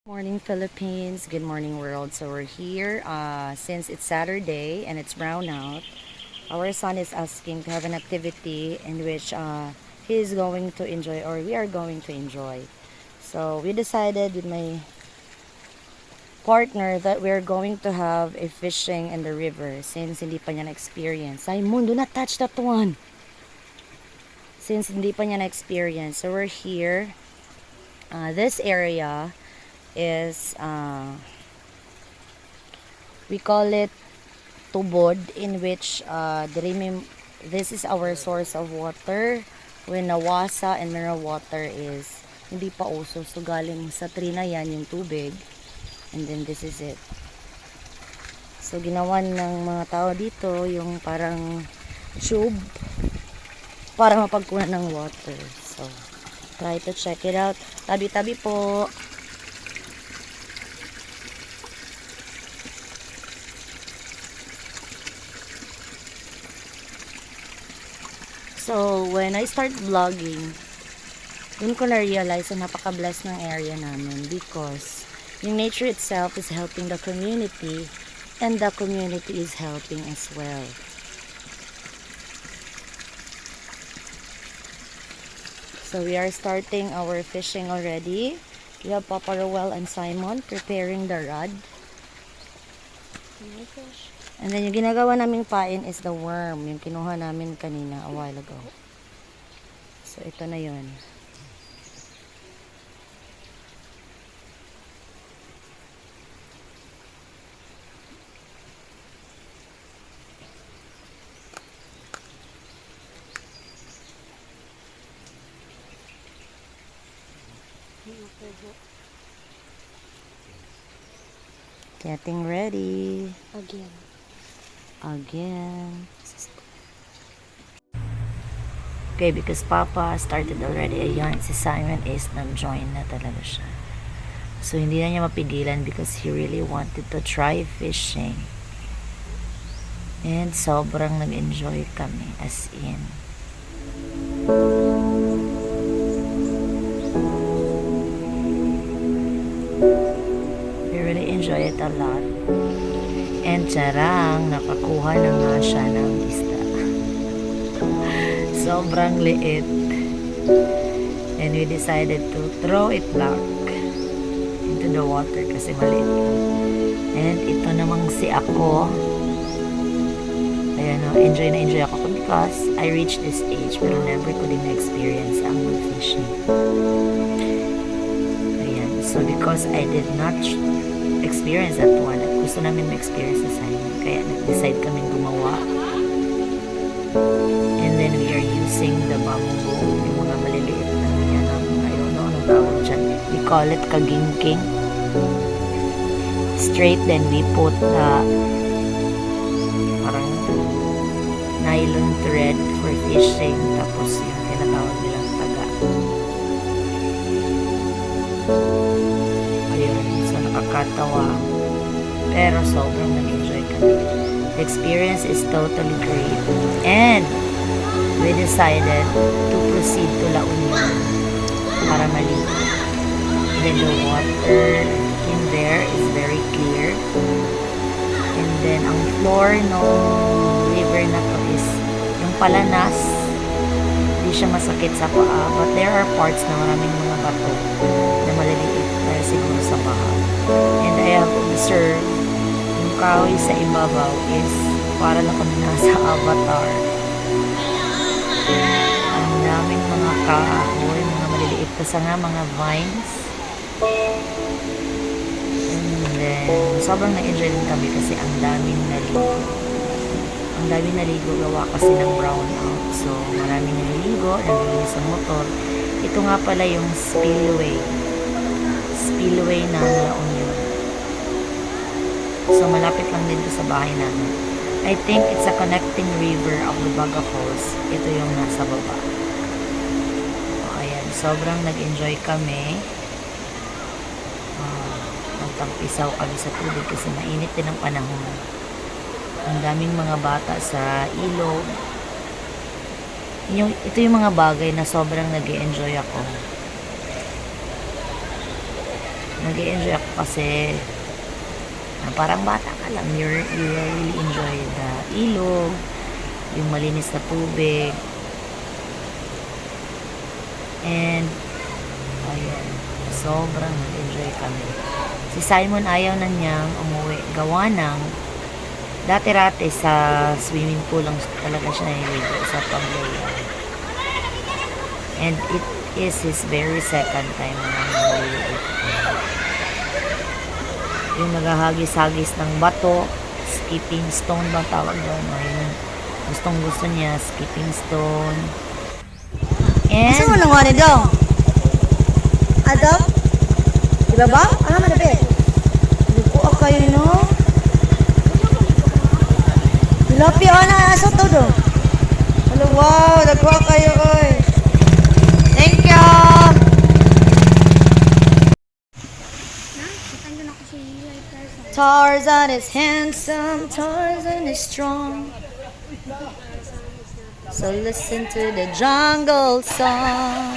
Morning Philippines, good morning world. So we're here since it's Saturday and it's brown out. Our son is asking to have an activity in which he is going to enjoy or we are going to enjoy. So we decided with my partner that we're going to have a fishing in the river since hindi pa niya na-experience. Simon, do not touch that one! Since hindi pa niya na-experience. So we're here. This area is we call it tubod, in which this is our source of water when nawasa and mineral water is hindi pa uso, so galing sa tree na yan yung tubig, and then this is it. So ginawan ng mga tao dito yung parang tube para mapagkunan ng water. So try to check it out. Tabi-tabi po. So, when I start vlogging, dun ko na-realize na napaka-blessed ng area namin because yung nature itself is helping the community and the community is helping as well. So, we are starting our fishing already. We have Papa Roel and Simon preparing the rod. And then yung ginagawa naming pain is the worm, yung kinuha namin kanina a while ago. So ito na yun. Getting ready. Again. Okay, because Papa started already. Ayan, si Simon is nag-join na talaga siya. So, hindi na niya mapigilan because he really wanted to try fishing. And sobrang nag-enjoy kami, as in. We really enjoy it a lot. And charang, nakakuha na nga siya ng isda. Sobrang liit. And we decided to throw it back into the water kasi maliit. And ito namang si ako. Ayan, enjoy na enjoy ako because I reached this age pero never ko din na-experience ang fishing. Ayan, so because I did not experience that one, at gusto namin ma-experience sa Simon, kaya nag-decide kaming gumawa. And then we are using the bamboo, yung mga maliliit na yan, I don't know anong tawag dyan. We call it kagingking. Straight, then we put parang nylon thread for fishing, tapos yung tinatawag nilang taga. Ayun, so nakakatawa, pero sobrang nag-enjoy kami. The experience is totally great, and we decided to proceed to La Union para maligo. Then the water in there is very clear, and then ang floor ng river na to is yung palanas, hindi siya masakit sa paa, but there are parts na maraming mga bato na maliliit dahil siguro sa baha. And I have observed yung kahoy sa ibabaw is para na kami nasa Avatar. Ang daming mga kahoy, mga maliliit kasi nga mga vines. And then sobrang na-enjoy din kami kasi ang daming naligo. Ang daming naligo gawa kasi ng brown out. So maraming naliligo, naliligo sa motor. Ito nga pala yung spillway ng La Union. So malapit lang dito sa bahay namin. I think it's a connecting river of Lubaga Falls. Ito yung nasa baba. So ayan, sobrang nag-enjoy kami. Nagtampisaw kami sa tubig kasi mainit din ang panahon. Ang daming mga bata sa ilog. Ito yung mga bagay na sobrang nag-enjoy ako. nag-enjoy ako kasi parang bata ka lang. You really enjoy the ilog, yung malinis na tubig. And ayun, sobrang nag-enjoy kami. Si Simon ayaw na niyang umuwi. Gawa ng dati-rate sa swimming pool lang talaga siya naliligo sa Paglayan. And it is his very second time na naliligo. Yung naghahagis-hagis ng bato, skipping stone bang tawag doon. Ayun, gustong gusto niya, skipping stone. And Asa mo nang wala daw? Ato? Diba ba? Ah, manabi. Luko kayo, no? Lapi, ana, asa to do? Hello, wow, nagwa kayo, oy. Thank you! Tarzan is handsome, Tarzan is strong. So listen to the jungle song.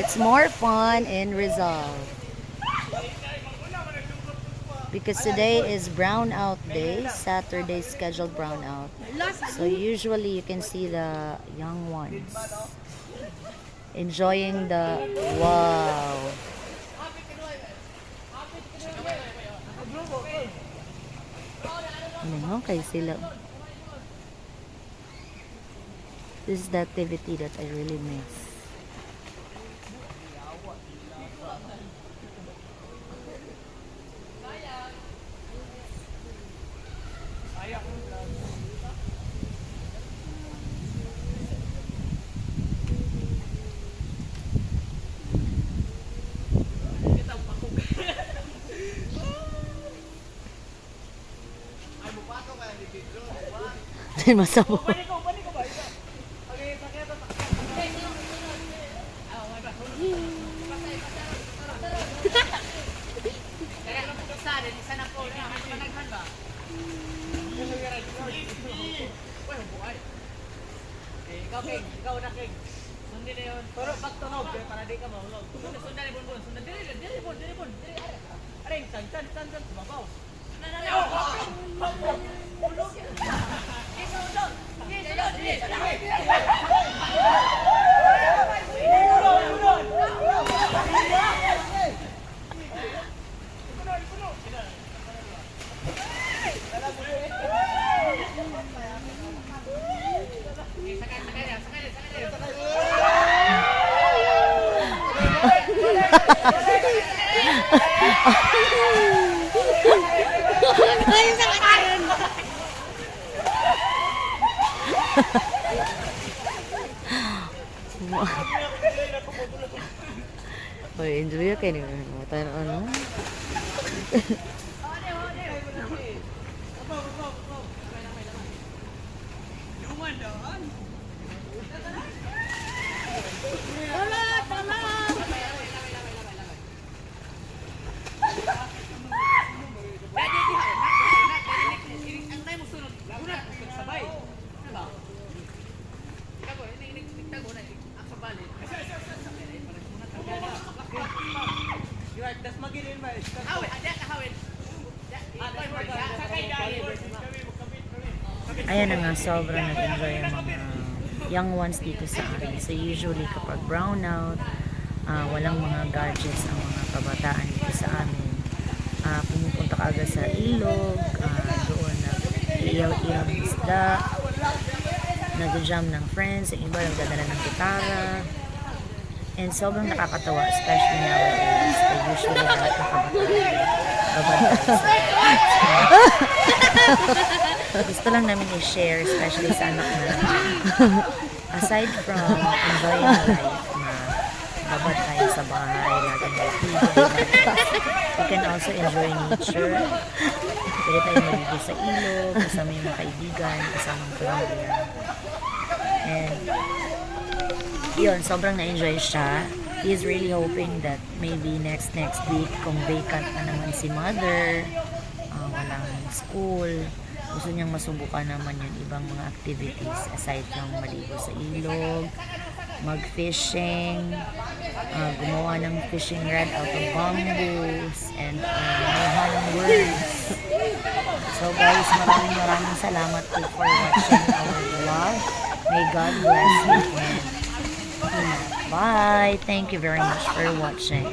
It's more fun in Rizal. Because today is brownout day, Saturday scheduled brownout. So usually you can see the young ones enjoying the wow. Ano kay sila. This is the activity that I really miss. Masabo. Ikaw na king. Sundin na yun. Pero pagtunog, para di ka mahulog. Sundan ni Bunbun. Sundan. Dili bun. Aring, san. Babaw. Oy, enjoy kayo ni mo tayo ano. Ayan na nga, sobrang nag-enjoy ang mga young ones dito sa amin. So usually kapag brownout, walang mga gadgets ang mga kabataan dito sa amin. Pumupunta ka agad sa ilog, doon nag-iyaw-iyaw ng isda, nag-jam ng friends, yung iba nagdadala ng gitara. And sobrang nakakatawa, especially nowadays, usually lahat ng kabataan. Gusto lang namin i-share, especially sa anak na aside from enjoying life na babad tayo sa bahay, laging may TV, we can also enjoy nature. Pwede tayo maligo sa ilog, kasama yung mga kaibigan, kasama ang pamilya. And yun, sobrang na-enjoy siya. He is really hoping that maybe next week, kung vacant na naman si mother, walang school, gusto niyang masubukan naman yung ibang mga activities aside from maligo sa ilog, mag-fishing, gumawa ng fishing rod out of bamboos, and kumuha ng worms. So guys, maraming salamat po for watching our vlog. May God bless you and bye. Thank you very much for watching.